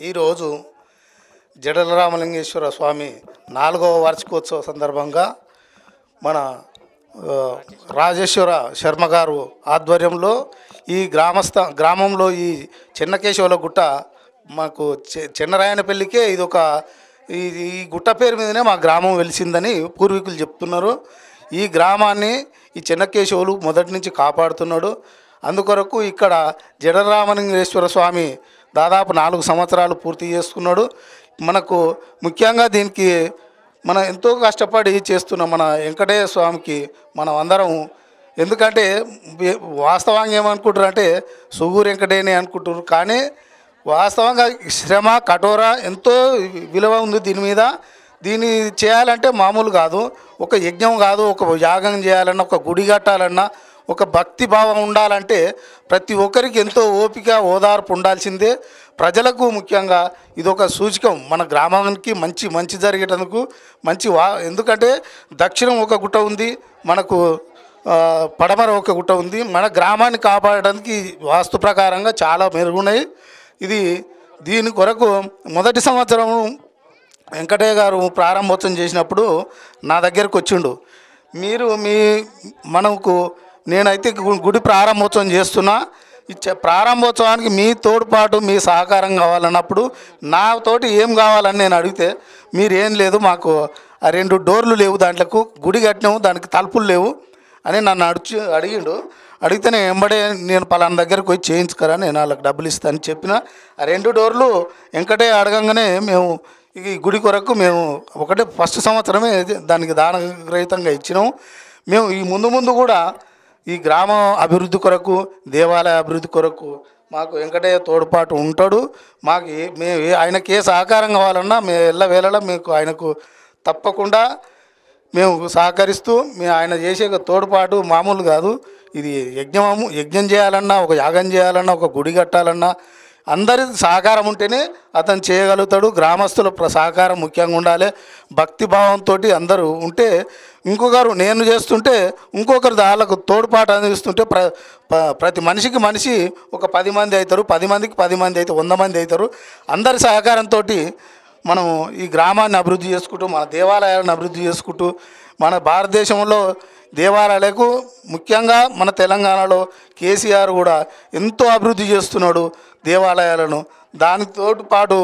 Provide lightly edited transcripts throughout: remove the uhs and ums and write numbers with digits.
ఈరోజు జడల రామలింగేశ్వర స్వామి 4వ వార్షికోత్సవ సందర్భంగా మన రాజేశ్వర శర్మ గారు ఆధ్వర్యంలో ఈ గ్రామంలో ఈ చెన్నకేశవుల గుట్ట మాకు చెన్నరాయనపల్లికే ఈ గుట్ట పేరు మీదనే మా గ్రామం వెలిసిందని పూర్వీకులు చెప్తున్నారు. ఈ గ్రామాన్ని ఈ చెన్నకేశవులు మొదటి నుంచి కాపాడుతున్నాడు. అందుకొరకు ఇక్కడ జడల రామలింగేశ్వర స్వామి దాదాపు 4 సంవత్సరాలు పూర్తి చేసుకున్నాడు. మనకు ముఖ్యంగా దీనికి మనం ఎంతో కష్టపడి చేస్తున్నాం. మన వెంకటేశ్వర స్వామికి మనం అందరం, ఎందుకంటే వాస్తవంగా ఏమనుకుంటారు అంటే సుగూరు వెంకటేనే అనుకుంటారు, కానీ వాస్తవంగా శ్రమ కఠోర ఎంతో విలువ ఉంది దీని మీద. దీన్ని చేయాలంటే మామూలు కాదు, ఒక యజ్ఞం కాదు, ఒక యాగం చేయాలన్నా, ఒక గుడి కట్టాలన్నా, ఒక భక్తి భావం ఉండాలంటే ప్రతి ఒక్కరికి ఎంతో ఓపిక ఓదార్పు ఉండాల్సిందే. ప్రజలకు ముఖ్యంగా ఇదొక సూచకం, మన గ్రామానికి మంచి జరిగేటందుకు ఎందుకంటే దక్షిణం ఒక గుట్ట ఉంది, మనకు పడమర ఒక గుట్ట ఉంది. మన గ్రామాన్ని కాపాడడానికి వాస్తు ప్రకారంగా చాలా మెరుగున్నాయి. దీని కొరకు మొదటి సంవత్సరం వెంకటయ్య గారు ప్రారంభోత్సవం చేసినప్పుడు నా దగ్గరకు వచ్చిండు. నేనైతే గుడి ప్రారంభోత్సవం చేస్తున్నా, ప్రారంభోత్సవానికి మీ తోడ్పాటు మీ సహకారం కావాలన్నప్పుడు నాతోటి ఏం కావాలని నేను అడిగితే, మీరేం లేదు, మాకు 2 డోర్లు లేవు, దాంట్లోకి గుడి కట్టినాము, దానికి తలుపులు లేవు అని నన్ను అడిగిండు. అడిగితే నేను పలానా దగ్గరకు పోయి చేయించుకరా, నేను వాళ్ళకి డబ్బులు ఇస్తానని చెప్పిన. 2 డోర్లు వెంకటే అడగంగానే మేము ఈ గుడి కొరకు మేము ఫస్ట్ సంవత్సరమే దానికి దానరహితంగా ఇచ్చినాము. మేము ఈ ముందు కూడా ఈ గ్రామ అభివృద్ధి కొరకు, దేవాలయ అభివృద్ధి కొరకు మాకు వెంకటయ్య తోడ్పాటు ఉంటాడు. ఆయనకి ఏ సహకారం కావాలన్నా మేము ఎల్లవేళలా మీకు ఆయనకు తప్పకుండా మేము సహకరిస్తూ ఆయన చేసే తోడ్పాటు మామూలు కాదు. ఇది యజ్ఞం చేయాలన్నా, ఒక యాగం చేయాలన్నా, ఒక గుడి కట్టాలన్నా అందరి సహకారం ఉంటేనే అతను చేయగలుగుతాడు. గ్రామస్తుల సహకారం ముఖ్యంగా ఉండాలి. భక్తి భావంతో అందరూ ఉంటే, ఇంకొకరు నేను చేస్తుంటే ఇంకొకరు వాళ్ళకు తోడ్పాటు అందిస్తుంటే ప్రతి మనిషి ఒక 10 మంది అవుతారు, 10 మందికి 10 మంది అయితే 100 మంది అవుతారు. అందరి సహకారంతో మనం ఈ గ్రామాన్ని అభివృద్ధి చేసుకుంటూ, మన దేవాలయాలను అభివృద్ధి చేసుకుంటూ, మన భారతదేశంలో దేవాలయాలకు ముఖ్యంగా మన తెలంగాణలో కేసీఆర్ కూడా ఎంతో అభివృద్ధి చేస్తున్నాడు దేవాలయాలను. దానితో పాటు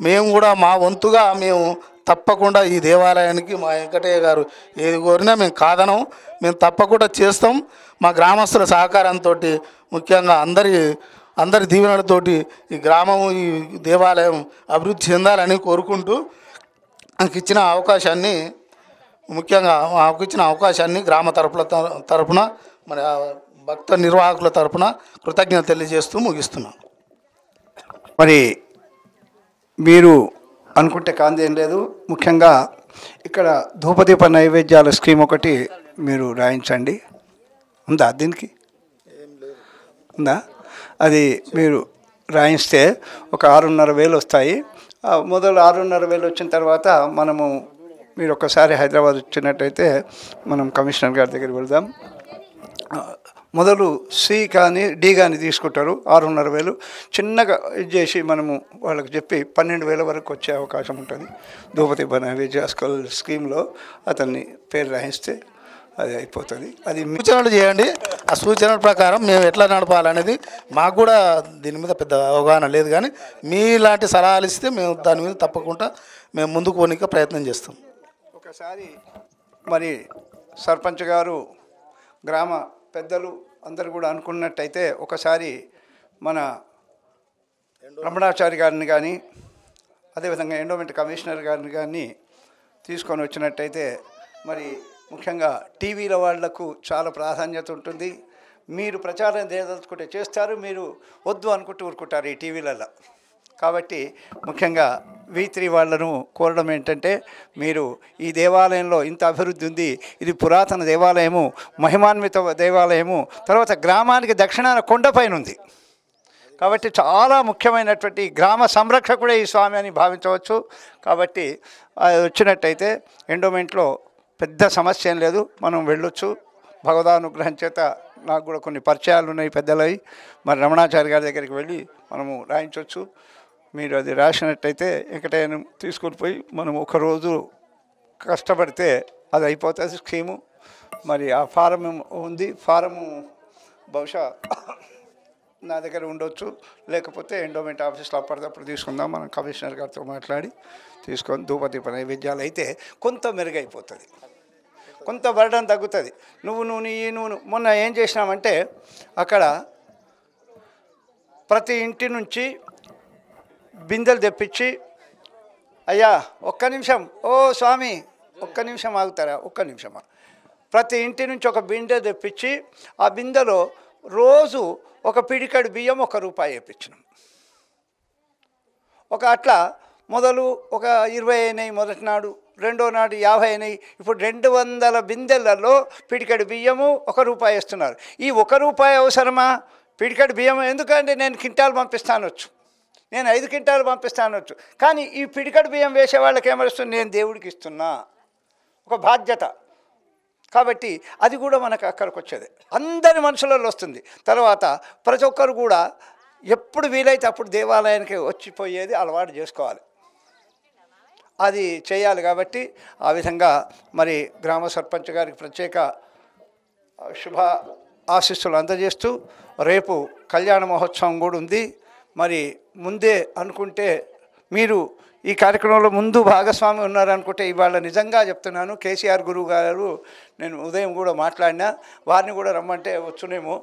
మేము కూడా మా వంతుగా మేము తప్పకుండా ఈ దేవాలయానికి మా వెంకటయ్య గారు ఏది కోరినా మేము కాదనం, మేము తప్పకుండా చేస్తాం. మా గ్రామస్తుల సహకారంతో ముఖ్యంగా అందరి దీవెనలతోటి ఈ గ్రామము ఈ దేవాలయం అభివృద్ధి చెందాలని కోరుకుంటూ నాకు ఇచ్చిన అవకాశాన్ని గ్రామ తరపున మరి భక్త నిర్వాహకుల తరపున కృతజ్ఞత తెలియజేస్తూ ముగిస్తున్నాను. మరి మీరు అనుకుంటే కాందేం లేదు. ముఖ్యంగా ఇక్కడ ధూపదీప నైవేద్యాల స్కీమ్ ఒకటి మీరు రాయించండి. ఉందా దీనికి? ఉందా? అది మీరు రాయిస్తే ఒక 6,500 వస్తాయి. మొదలు 6,500 వచ్చిన తర్వాత మీరు ఒక్కసారి హైదరాబాద్ వచ్చినట్టయితే మనం కమిషనర్ గారి దగ్గరికి వెళ్దాం. మొదలు సి కానీ డి కానీ తీసుకుంటారు. 6,500 చిన్నగా ఇది చేసి మనము వాళ్ళకి చెప్పి 12,000 వరకు వచ్చే అవకాశం ఉంటుంది. ధూపదీప నైవేద్య స్కీమ్లో అతన్ని పేరు రాయిస్తే అది అయిపోతుంది. అది సూచనలు చేయండి. ఆ సూచనల ప్రకారం మేము ఎట్లా నడపాలనేది మాకు కూడా దీని మీద పెద్ద అవగాహన లేదు, కానీ మీలాంటి సలహాలు ఇస్తే మేము దాని మీద తప్పకుండా మేము ముందుకు పోనీకి ప్రయత్నం చేస్తాం. ఒకసారి మరి సర్పంచ్ గారు, గ్రామ పెద్దలు అందరూ కూడా అనుకున్నట్టయితే ఒకసారి మన రమణాచారి గారిని కానీ, అదేవిధంగా ఎండోమెంట్ కమిషనర్ గారిని కానీ తీసుకొని వచ్చినట్టయితే, మరి ముఖ్యంగా టీవీల వాళ్లకు చాలా ప్రాధాన్యత ఉంటుంది. మీరు ప్రచారం చేయదలుచుకుంటే చేస్తారు, మీరు వద్దు అనుకుంటూ ఊరుకుంటారు ఈ టీవీలలో. కాబట్టి ముఖ్యంగా V3 వాళ్ళను కోరడం ఏంటంటే, మీరు ఈ దేవాలయంలో ఇంత అభివృద్ధి ఉంది, ఇది పురాతన దేవాలయము, మహిమాన్విత దేవాలయము, తర్వాత గ్రామానికి దక్షిణాన కొండపైన ఉంది. కాబట్టి చాలా ముఖ్యమైనటువంటి గ్రామ సంరక్షకుడే ఈ స్వామి అని భావించవచ్చు. కాబట్టి వచ్చినట్టయితే ఎండోమెంట్లో పెద్ద సమస్య ఏం లేదు, మనం వెళ్ళొచ్చు. భగవదానుగ్రహం చేత నాకు కూడా కొన్ని పరిచయాలు ఉన్నాయి పెద్దలవి. మరి రమణాచారి గారి దగ్గరికి వెళ్ళి మనము రాయించవచ్చు. మీరు అది రాసినట్టయితే ఎక్కడైనా తీసుకొని పోయి మనం ఒకరోజు కష్టపడితే అది అయిపోతుంది స్కీము. మరి ఆ ఫారం ఉంది, ఫారము బహుశా నా దగ్గర ఉండొచ్చు, లేకపోతే ఎండోమెంట్ ఆఫీస్లో అప్పటికప్పుడు తీసుకుందాం. మనం కమిషనర్ గారితో మాట్లాడి తీసుకొని ధూపదీప నైవేద్యాలు అయితే కొంత మెరుగైపోతుంది, కొంత బర్డన్ తగ్గుతుంది. నువ్వు మొన్న ఏం చేసినామంటే అక్కడ ప్రతి ఇంటి నుంచి బిందెలు తెప్పించి, అయ్యా ఒక్క నిమిషం, ఓ స్వామి ఒక్క నిమిషం ఆగుతారా, ఒక్క నిమిషమా, ప్రతి ఇంటి నుంచి ఒక బిందె తెప్పించి ఆ బిందెలో రోజు ఒక పిడికడు బియ్యం ₹1 వేయించినాం. అట్లా మొదలు ఒక 20 అయినాయి మొదటి నాడు, రెండో నాడు 50 అయినాయి. ఇప్పుడు 200 బిందెలలో పిడికడు బియ్యము ₹1 వేస్తున్నారు. ఈ ₹1 అవసరమా? పిడికడు బియ్యం ఎందుకంటే నేను క్వింటాలు పంపిస్తానొచ్చు, నేను 5 క్వింటాలు పంపిస్తానొచ్చు. కానీ ఈ పిడికడు బియ్యం వేసే వాళ్ళకి ఏమరుస్తుంది, నేను దేవుడికి ఇస్తున్నా, ఒక బాధ్యత. కాబట్టి అది కూడా మనకు అక్కడికి వచ్చేది, అందరి మనసులలో వస్తుంది. తర్వాత ప్రతి ఒక్కరు కూడా ఎప్పుడు వీలైతే అప్పుడు దేవాలయానికి వచ్చిపోయేది అలవాటు చేసుకోవాలి, అది చేయాలి. కాబట్టి ఆ విధంగా మరి గ్రామ సర్పంచ్ గారికి ప్రత్యేక శుభ ఆశీస్సులు అందజేస్తూ, రేపు కళ్యాణ మహోత్సవం కూడా ఉంది. మరి ముందే అనుకుంటే మీరు ఈ కార్యక్రమంలో ముందు భాగస్వామి ఉన్నారనుకుంటే ఇవాళ నిజంగా చెప్తున్నాను, కేసీఆర్ గురువు గారు, నేను ఉదయం కూడా మాట్లాడినా, వారిని కూడా రమ్మంటే వచ్చునేమో.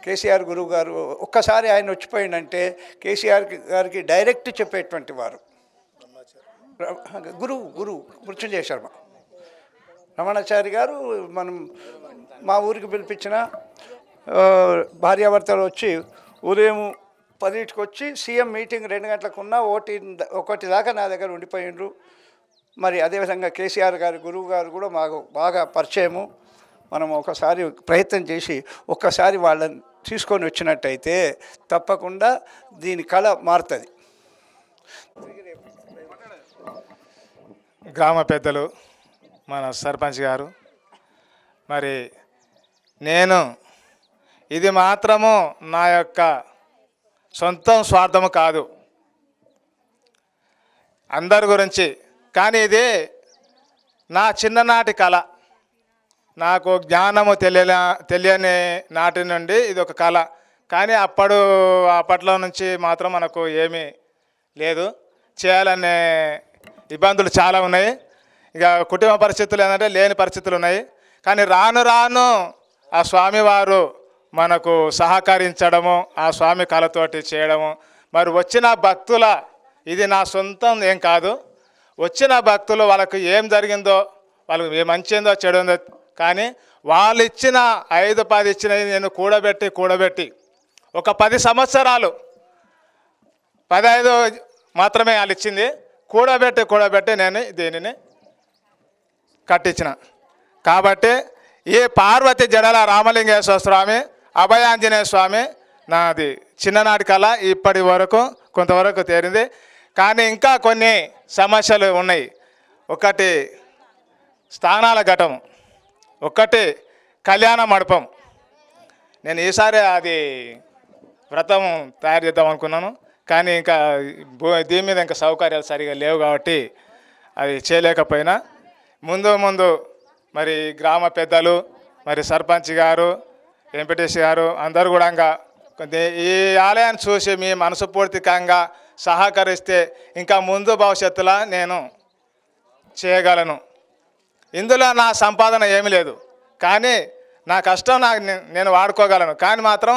కేసీఆర్ గురువు గారు ఒక్కసారి ఆయన వచ్చిపోయిందంటే కేసీఆర్ గారికి డైరెక్ట్ చెప్పేటువంటి వారు. గురువు మృత్యుంజయ శర్మ రమణాచారి గారు మనం మా ఊరికి పిలిపించిన భార్యాభర్తలు వచ్చి ఉదయం 10కి వచ్చి సీఎం మీటింగ్ 2 గంటలకు ఉన్నా 1 దాకా నా దగ్గర ఉండిపోయిండ్రు. మరి అదేవిధంగా కేసీఆర్ గారి గురువు గారు కూడా మాకు బాగా పరిచయము. మనం ఒకసారి ప్రయత్నం చేసి ఒక్కసారి వాళ్ళని తీసుకొని వచ్చినట్టయితే తప్పకుండా దీని కళ మారుతుంది. గ్రామ పెద్దలు, మన సర్పంచ్ గారు, మరి నేను ఇది మాత్రము నా యొక్క సొంతం స్వార్థము కాదు, అందరి గురించి. కానీ ఇది నా చిన్ననాటి కళ, నాకు జ్ఞానము తెలియని నాటి నుండి ఇది ఒక కళ. కానీ అప్పట్లో నుంచి మాత్రం మనకు ఏమీ లేదు, చేయాలనే ఇబ్బందులు చాలా ఉన్నాయి. ఇక కుటుంబ పరిస్థితులు ఏంటంటే లేని పరిస్థితులు ఉన్నాయి. కానీ రాను రాను ఆ స్వామివారు మనకు సహకరించడము, ఆ స్వామి కళతోటి చేయడము. మరి వచ్చిన భక్తుల, ఇది నా సొంతం ఏం కాదు, వచ్చిన భక్తులు వాళ్ళకు ఏం జరిగిందో, వాళ్ళకి ఏ మంచి ఏందో చెడు ఉందో, కానీ వాళ్ళు ఇచ్చిన 5-10 ఇచ్చినవి నేను కూడబెట్టి ఒక 10 సంవత్సరాలు 15 మాత్రమే వాళ్ళు ఇచ్చింది, కూడబెట్టి నేను దీనిని కట్టించిన. కాబట్టి ఈ పార్వతి జడల రామలింగేశ్వర స్వామి, అభయాంజనేయ స్వామి నాది చిన్ననాటి కళ ఇప్పటి వరకు కొంతవరకు తేరింది. కానీ ఇంకా కొన్ని సమస్యలు ఉన్నాయి. ఒకటి స్థానాల ఘటం, ఒకటి కళ్యాణ మండపం. నేను ఈసారి అది వ్రతం తయారు చేద్దాం అనుకున్నాను, కానీ ఇంకా దీని మీద ఇంకా సౌకర్యాలు సరిగా లేవు కాబట్టి అది చేయలేకపోయినా. ముందు మరి గ్రామ పెద్దలు, మరి సర్పంచ్ గారు, ఎంపీటీసీ గారు అందరూ కూడా ఈ ఆలయాన్ని చూసి మీ మనస్ఫూర్తికంగా సహకరిస్తే ఇంకా ముందు భవిష్యత్తులో నేను చేయగలను. ఇందులో నా సంపాదన ఏమీ లేదు, కానీ నా కష్టం నేను వాడుకోగలను. కానీ మాత్రం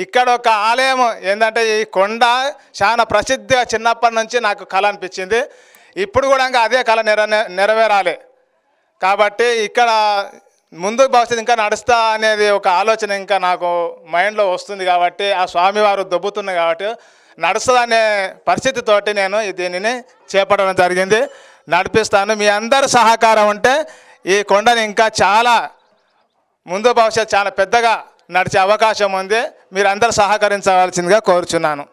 ఇక్కడ ఒక ఆలయం ఏంటంటే, ఈ కొండ చాలా ప్రసిద్ధిగా చిన్నప్పటి నుంచి నాకు కళ అనిపించింది. ఇప్పుడు కూడా అదే కళ నెరవేరాలి. కాబట్టి ఇక్కడ ముందు భవిష్యత్తు ఇంకా నడుస్తా అనేది ఒక ఆలోచన ఇంకా నాకు మైండ్లో వస్తుంది. కాబట్టి ఆ స్వామివారు దొబ్బుతుంది కాబట్టి నడుస్తుందనే పరిస్థితితోటి నేను దీనిని చేపట్టడం జరిగింది, నడిపిస్తాను. మీ అందరి సహకారం ఉంటే ఈ కొండని ఇంకా చాలా ముందు భవిష్యత్తు చాలా పెద్దగా నడిచే అవకాశం ఉంది. మీరందరూ సహకరించవలసిందిగా కోరుచున్నాను.